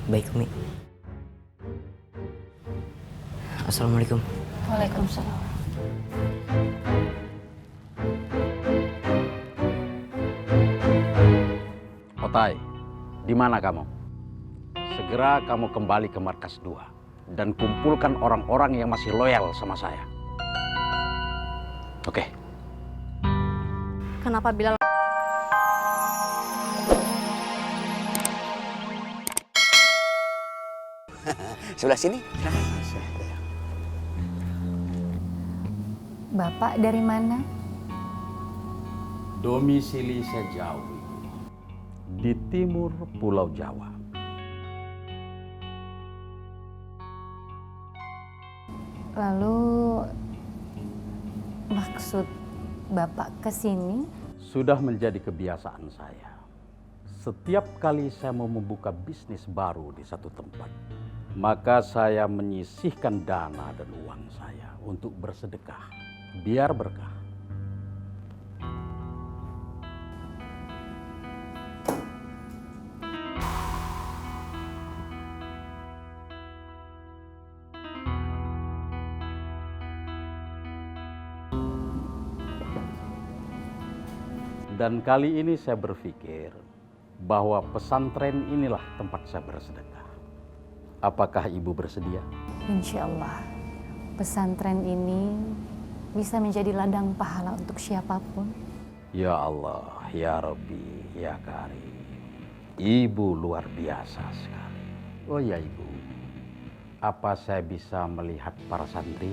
Baik, Umi. Assalamualaikum. Waalaikumsalam. Otai, di mana kamu? Segera kamu kembali ke markas 2 dan kumpulkan orang-orang yang masih loyal sama saya. Oke. Kenapa Bilal? Sebelah sini. Bapak dari mana? Domisili saya jauh. Di timur Pulau Jawa. Lalu maksud Bapak ke sini? Sudah menjadi kebiasaan saya. Setiap kali saya mau membuka bisnis baru di satu tempat, maka saya menyisihkan dana dan uang saya untuk bersedekah, biar berkah. Dan kali ini saya berpikir bahwa pesantren inilah tempat saya bersedekah. Apakah ibu bersedia? Insya Allah, pesantren ini bisa menjadi ladang pahala untuk siapapun. Ya Allah, ya Rabbi, ya Karim. Ibu luar biasa sekali. Oh ya ibu, apa saya bisa melihat para santri?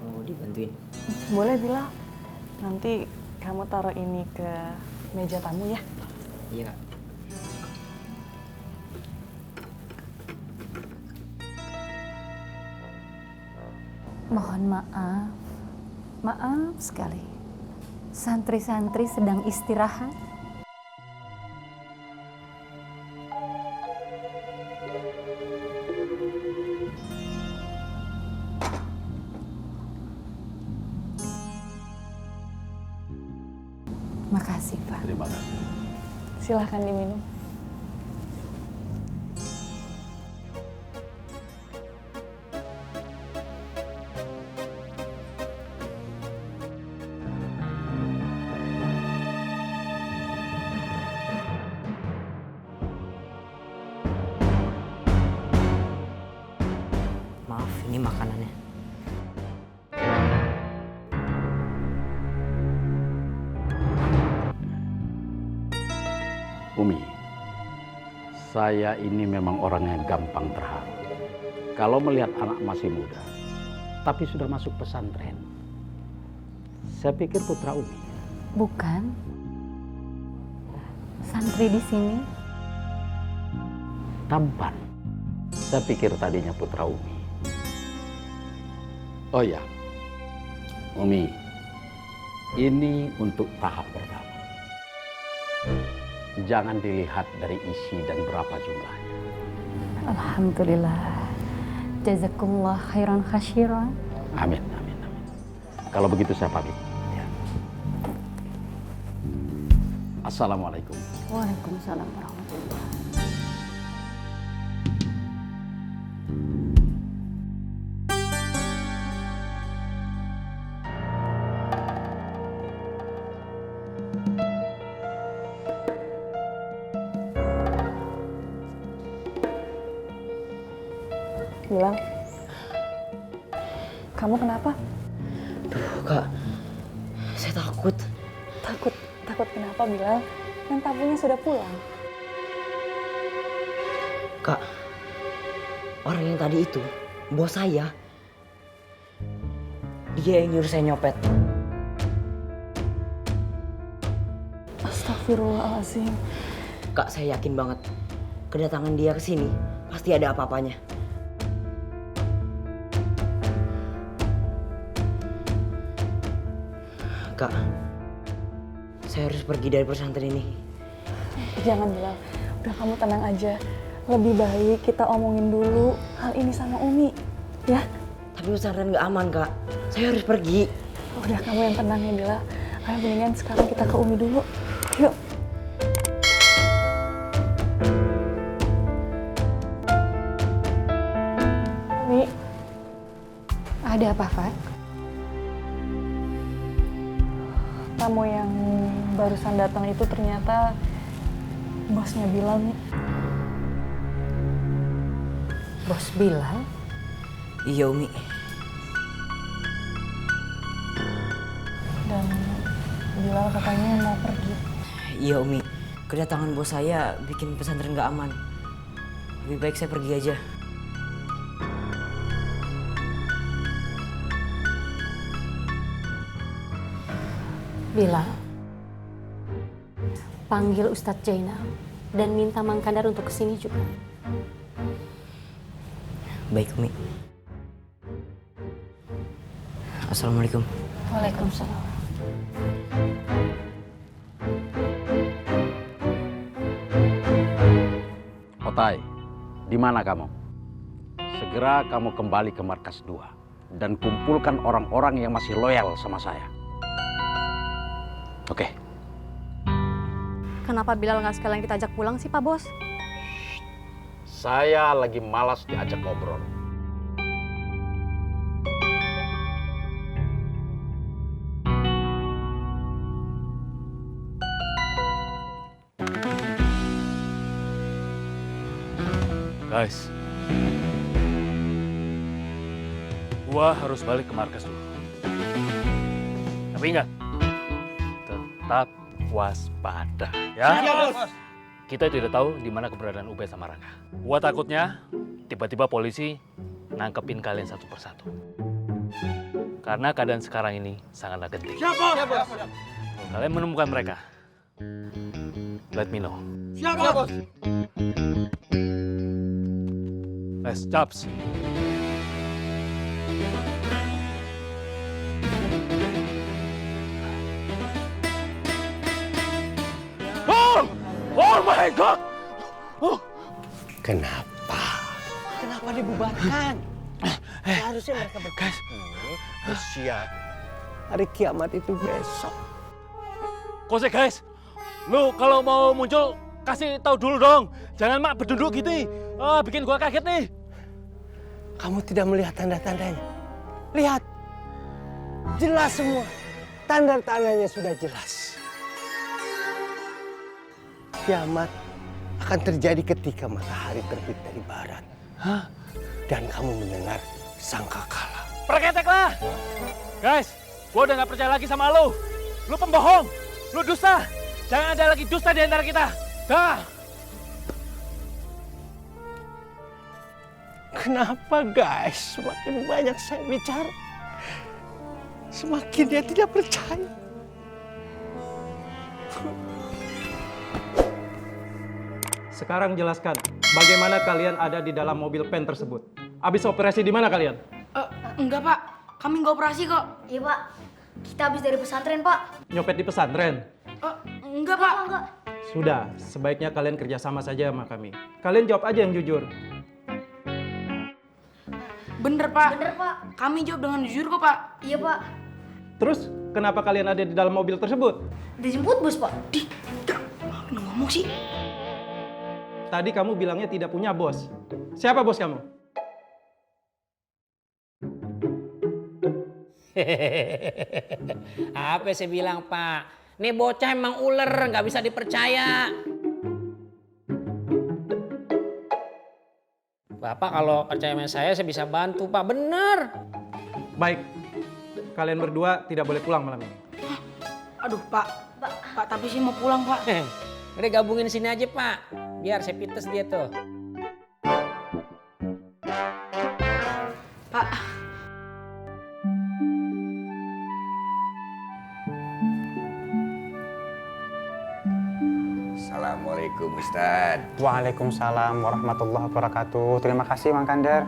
Mau dibantuin? Boleh Bilal. Nanti kamu taruh ini ke meja tamu ya. Iya, Kak. Mohon maaf, maaf sekali. Santri-santri sedang istirahat. Makasih, Pak. Terima kasih. Silahkan diminum. Maaf, ini makanannya. Umi, saya ini memang orang yang gampang terharu. Kalau melihat anak masih muda, tapi sudah masuk pesantren. Saya pikir putra Umi. Bukan. Santri di sini. Tampan. Saya pikir tadinya putra Umi. Oh ya, Umi, ini untuk tahap pertama. Jangan dilihat dari isi dan berapa jumlahnya. Alhamdulillah. Jazakumullah khairan khasyiran. Amin, amin, amin. Kalau begitu saya pamit. Ya. Assalamualaikum. Waalaikumsalam warahmatullahi. Bilal. Kamu kenapa? Kak, saya takut. Takut kenapa Bilal? Kan tamunya sudah pulang. Kak, orang yang tadi itu, bos saya. Dia yang nyuruh saya nyopet. Astagfirullahaladzim. Kak, saya yakin banget kedatangan dia ke sini pasti ada apa-apanya. Kak. Saya harus pergi dari pesantren ini. Jangan Bilal, udah kamu tenang aja. Lebih baik kita omongin dulu hal ini sama Umi, ya? Tapi pesantren nggak aman, Kak. Saya harus pergi. Udah kamu yang tenang ya Bilal. Ayo mendingan sekarang kita ke Umi dulu. Yuk. Umi. Ada apa, Fat? Tamu yang barusan datang itu ternyata bosnya Bilal nih. Bos Bilal? Iya, Umi. Dan Bilal katanya mau pergi. Iya, Umi. Kedatangan bos saya bikin pesantren nggak aman. Lebih baik saya pergi aja. Bilal, panggil Ustadz Jainal dan minta Mang Kandar untuk kesini juga. Baik, Umi. Assalamualaikum. Waalaikumsalam. Otai, di mana kamu? Segera kamu kembali ke markas 2 dan kumpulkan orang-orang yang masih loyal sama saya. Oke. Kenapa Bilal nggak sekalian kita ajak pulang sih, Pak Bos? Saya lagi malas diajak ngobrol. Guys, gua harus balik ke markas dulu. Tapi ingat, tetap waspada, ya? Ya, Bos. Kita tidak tahu di mana keberadaan Ubed sama Rangga. Gua takutnya tiba-tiba polisi nangkepin kalian satu persatu. Karena keadaan sekarang ini sangatlah genting. Siap, Bos. Siap, Bos. Kalau kalian menemukan mereka, let me know. Siap, Bos. Les, Chaps. Oh my God! Kenapa? Kenapa dibubarkan? Seharusnya mereka berkumpul, bersiap. Hari kiamat itu besok. Kose guys, lu kalau mau muncul kasih tahu dulu dong. Jangan mak berduduk gitu. Bikin gua kaget nih. Kamu tidak melihat tanda-tandanya? Lihat. Jelas semua. Tanda-tandanya sudah jelas. Kiamat akan terjadi ketika matahari terbit dari barat. Hah? Dan kamu mendengar sangkakala. Perketek lah. Guys, gua udah gak percaya lagi sama lu. Lu pembohong. Lu dusta. Jangan ada lagi dusta di antara kita. Dah. Kenapa guys? Semakin banyak saya bicara, semakin dia tidak percaya. Sekarang jelaskan, bagaimana kalian ada di dalam mobil pen tersebut? Habis operasi di mana kalian? Enggak, Pak. Kami nggak operasi kok. Iya, Pak. Kita habis dari pesantren, Pak. Nyopet di pesantren? Enggak, Pak. Enggak. Sudah, sebaiknya kalian kerjasama saja sama kami. Kalian jawab aja yang jujur. Bener, Pak. Bener, Pak. Kami jawab dengan jujur kok, Pak. Iya, Pak. Terus, kenapa kalian ada di dalam mobil tersebut? Dijemput bos, Pak. Ngomong sih. Tadi kamu bilangnya tidak punya bos. Siapa bos kamu? Apa saya bilang, Pak? Nih bocah emang ular, nggak bisa dipercaya. Bapak kalau percaya sama saya bisa bantu, Pak. Bener. Baik, kalian berdua tidak boleh pulang malam ini. Aduh, Pak. Pak, tapi saya mau pulang, Pak. Udah gabungin sini aja, Pak. Biar saya pites dia tuh. Pak. Assalamualaikum Ustadz. Waalaikumsalam warahmatullahi wabarakatuh. Terima kasih Mang Kandar.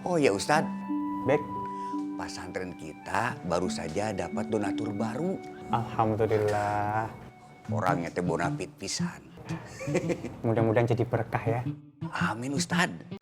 Oh ya Ustadz. Baik. Pas pesantren kita baru saja dapat donatur baru. Alhamdulillah. Orangnya teh bonafit pisan. Mudah-mudahan jadi berkah ya. Amin Ustadz.